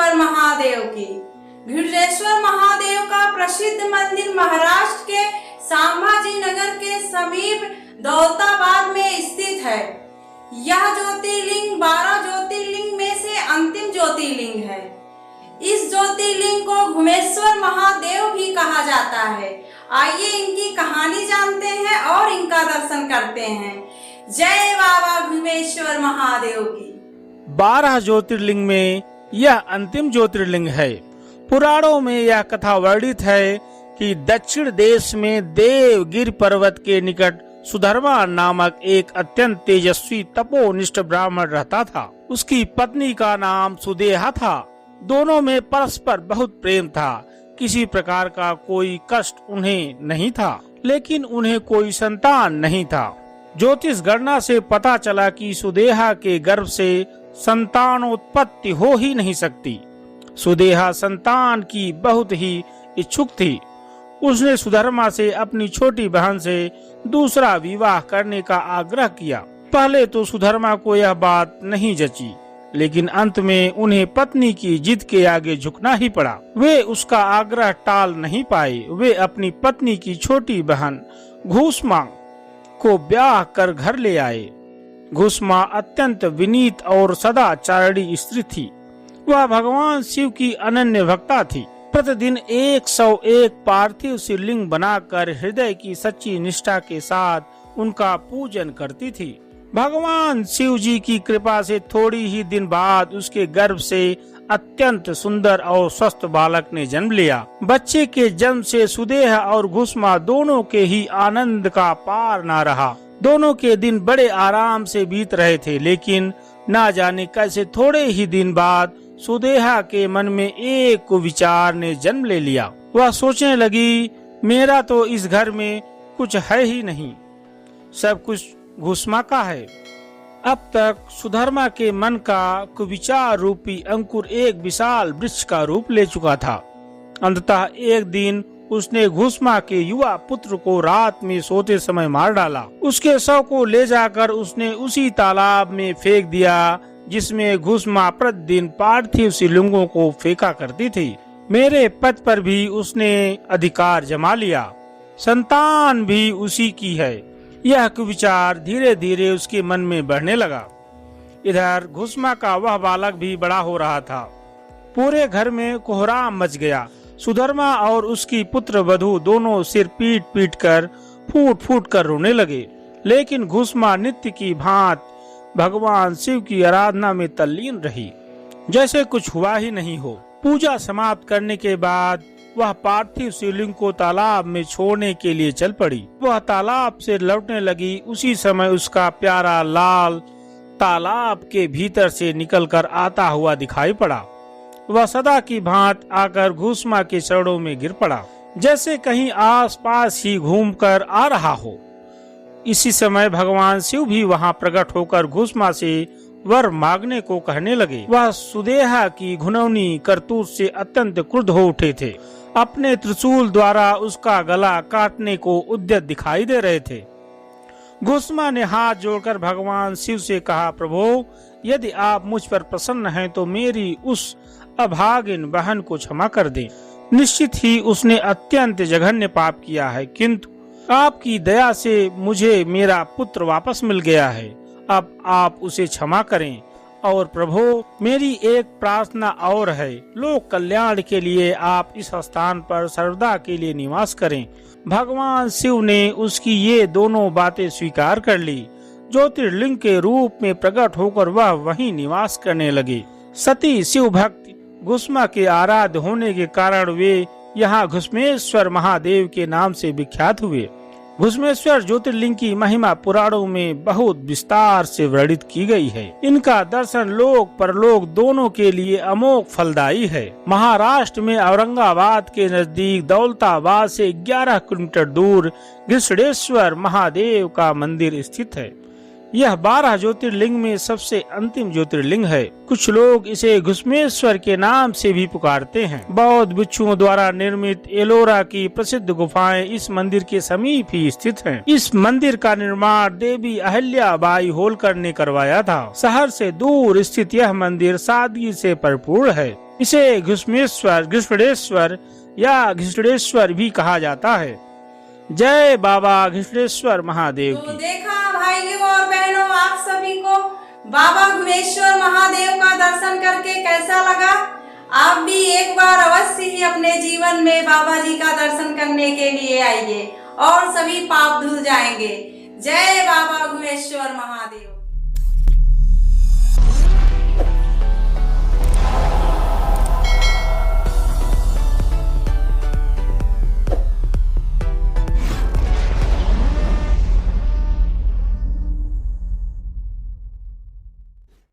घृडेश्वर महादेव की। घृडेश्वर महादेव का प्रसिद्ध मंदिर महाराष्ट्र के संभाजी नगर के समीप दौलताबाद में स्थित है। यह ज्योतिर्लिंग 12 ज्योतिर्लिंग में से अंतिम ज्योतिर्लिंग है। इस ज्योतिर्लिंग को घुमेश्वर महादेव भी कहा जाता है। आइए इनकी कहानी जानते हैं और इनका दर्शन करते हैं। जय बाबा घुमेश्वर महादेव की। 12 ज्योतिर्लिंग में यह अंतिम ज्योतिर्लिंग है। पुराणों में यह कथा वर्णित है कि दक्षिण देश में देवगिरि पर्वत के निकट सुधर्मा नामक एक अत्यंत तेजस्वी तपोनिष्ठ ब्राह्मण रहता था। उसकी पत्नी का नाम सुदेहा था। दोनों में परस्पर बहुत प्रेम था। किसी प्रकार का कोई कष्ट उन्हें नहीं था, लेकिन उन्हें कोई संतान नहीं था। ज्योतिष गणना से पता चला कि सुदेहा के गर्भ से संतानोत्पत्ति हो ही नहीं सकती। सुदेहा संतान की बहुत ही इच्छुक थी। उसने सुधर्मा से अपनी छोटी बहन से दूसरा विवाह करने का आग्रह किया। पहले तो सुधर्मा को यह बात नहीं जची, लेकिन अंत में उन्हें पत्नी की जिद के आगे झुकना ही पड़ा। वे उसका आग्रह टाल नहीं पाए। वे अपनी पत्नी की छोटी बहन घुसमा को ब्याह कर घर ले आए। घुसमा अत्यंत विनीत और सदाचारी स्त्री थी। वह भगवान शिव की अनन्य भक्ता थी। प्रतिदिन 101 पार्थिव शिवलिंग बनाकर हृदय की सच्ची निष्ठा के साथ उनका पूजन करती थी। भगवान शिव जी की कृपा से थोड़ी ही दिन बाद उसके गर्भ से अत्यंत सुंदर और स्वस्थ बालक ने जन्म लिया। बच्चे के जन्म से सुदेहा और घुसमा दोनों के ही आनंद का पार न रहा। दोनों के दिन बड़े आराम से बीत रहे थे, लेकिन ना जाने कैसे थोड़े ही दिन बाद सुदेहा के मन में एक विचार ने जन्म ले लिया। वह सोचने लगी, मेरा तो इस घर में कुछ है ही नहीं, सब कुछ घुसमा का है। अब तक सुधर्मा के मन का कुविचार रूपी अंकुर एक विशाल वृक्ष का रूप ले चुका था। अंततः एक दिन उसने घुसमा के युवा पुत्र को रात में सोते समय मार डाला। उसके शव को ले जाकर उसने उसी तालाब में फेंक दिया जिसमें घुसमा प्रतिदिन पार्थिव शिवलिंगों को फेंका करती थी। मेरे पद पर भी उसने अधिकार जमा लिया। संतान भी उसी की है। यह विचार धीरे धीरे उसके मन में बढ़ने लगा। इधर घुसमा का वह बालक भी बड़ा हो रहा था। पूरे घर में कोहराम मच गया। सुधर्मा और उसकी पुत्र वधू दोनों सिर पीट पीट कर फूट फूट कर रोने लगे, लेकिन घुसमा नित्य की भांति भगवान शिव की आराधना में तल्लीन रही, जैसे कुछ हुआ ही नहीं हो। पूजा समाप्त करने के बाद वह पार्थिव शिवलिंग को तालाब में छोड़ने के लिए चल पड़ी। वह तालाब से लौटने लगी। उसी समय उसका प्यारा लाल तालाब के भीतर से निकलकर आता हुआ दिखाई पड़ा। वह सदा की भांति आकर घुसमा के चरणों में गिर पड़ा, जैसे कहीं आसपास ही घूमकर आ रहा हो। इसी समय भगवान शिव भी वहां प्रकट होकर घुसमा से वर मांगने को कहने लगे। वह सुदेहा की घुनौनी करतूत से अत्यंत क्रुद्ध हो उठे थे। अपने त्रिशूल द्वारा उसका गला काटने को उद्यत दिखाई दे रहे थे। घुसमा ने हाथ जोड़कर भगवान शिव से कहा, प्रभु, यदि आप मुझ पर प्रसन्न हैं तो मेरी उस अभागिन बहन को क्षमा कर दें। निश्चित ही उसने अत्यंत जघन्य पाप किया है, किंतु आपकी दया से मुझे मेरा पुत्र वापस मिल गया है। अब आप उसे क्षमा करें। और प्रभु, मेरी एक प्रार्थना और है। लोक कल्याण के लिए आप इस स्थान पर सर्वदा के लिए निवास करें। भगवान शिव ने उसकी ये दोनों बातें स्वीकार कर ली। ज्योतिर्लिंग के रूप में प्रकट होकर वह वहीं निवास करने लगे। सती शिव भक्त घुसमा के आराध्य होने के कारण वे यहाँ घुसमेश्वर महादेव के नाम से विख्यात हुए। घुसमेश्वर ज्योतिर्लिंग की महिमा पुराणों में बहुत विस्तार से वर्णित की गई है। इनका दर्शन लोक परलोक दोनों के लिए अमोघ फलदायी है। महाराष्ट्र में औरंगाबाद के नजदीक दौलताबाद से 11 किलोमीटर दूर घृडेश्वर महादेव का मंदिर स्थित है। यह 12 ज्योतिर्लिंग में सबसे अंतिम ज्योतिर्लिंग है। कुछ लोग इसे घुसमेश्वर के नाम से भी पुकारते हैं। बौद्ध भिक्षुओं द्वारा निर्मित एलोरा की प्रसिद्ध गुफाएं इस मंदिर के समीप ही स्थित हैं। इस मंदिर का निर्माण देवी अहिल्याबाई होलकर ने करवाया था। शहर से दूर स्थित यह मंदिर सादगी से भरपूर है। इसे घृष्मेश्वर, घृष्णेश्वर या घृष्णेश्वर भी कहा जाता है। जय बाबा घृष्णेश्वर महादेव तो की। देखा भाइयों और बहनों, आप सभी को बाबा घृष्णेश्वर महादेव का दर्शन करके कैसा लगा? आप भी एक बार अवश्य ही अपने जीवन में बाबा जी का दर्शन करने के लिए आइए और सभी पाप धुल जाएंगे। जय बाबा घृष्णेश्वर महादेव।